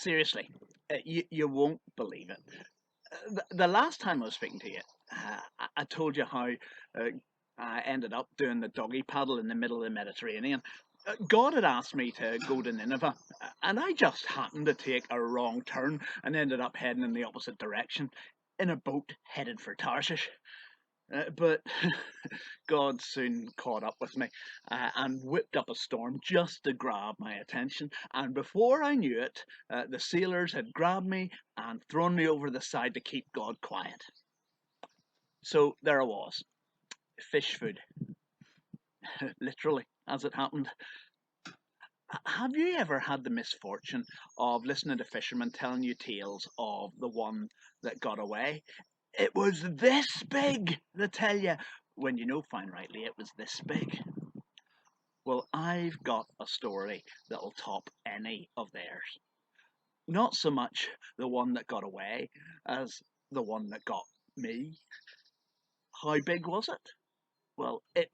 Seriously, you won't believe it. The last time I was speaking to you, I told you how I ended up doing the doggy paddle in the middle of the Mediterranean. God had asked me to go to Nineveh, and I just happened to take a wrong turn and ended up heading in the opposite direction in a boat headed for Tarshish. But God soon caught up with me and whipped up a storm just to grab my attention. And before I knew it, the sailors had grabbed me and thrown me over the side to keep God quiet. So there I was, fish food, literally, as it happened. Have you ever had the misfortune of listening to fishermen telling you tales of the one that got away? It was this big, they tell you, when you know fine rightly it was this big. Well, I've got a story that'll top any of theirs. Not so much the one that got away as the one that got me. How big was it? Well, it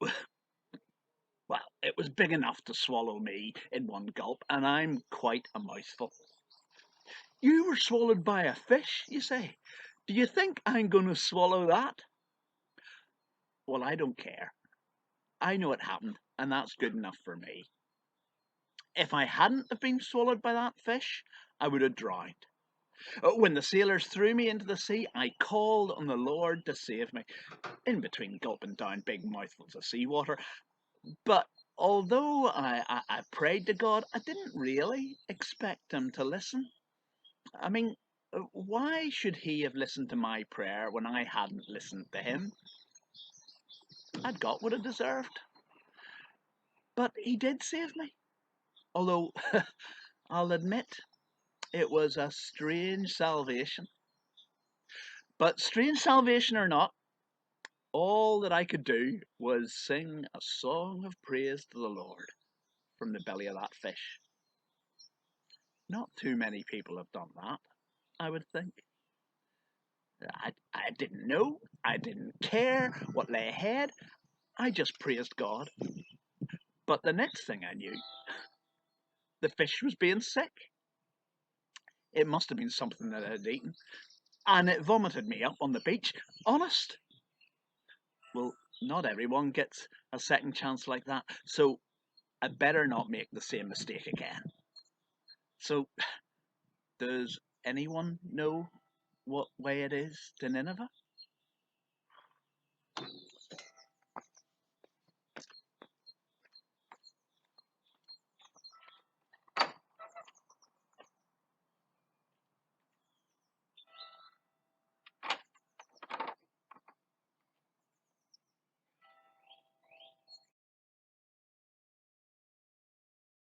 was big enough to swallow me in one gulp, and I'm quite a mouthful. You were swallowed by a fish, you say? Do you think I'm going to swallow that? Well, I don't care. I know it happened, and that's good enough for me. If I hadn't have been swallowed by that fish, I would have drowned. When the sailors threw me into the sea, I called on the Lord to save me, in between gulping down big mouthfuls of seawater. But although I prayed to God, I didn't really expect Him to listen. I mean, why should He have listened to my prayer when I hadn't listened to Him? I'd got what I deserved. But He did save me. Although, I'll admit, it was a strange salvation. But strange salvation or not, all that I could do was sing a song of praise to the Lord from the belly of that fish. Not too many people have done that, I would think. I didn't know, I didn't care what lay ahead, I just praised God. But the next thing I knew, the fish was being sick. It must have been something that it had eaten, and it vomited me up on the beach. Honest. Well, not everyone gets a second chance like that, so I better not make the same mistake again. So, does anyone know what way it is to Nineveh?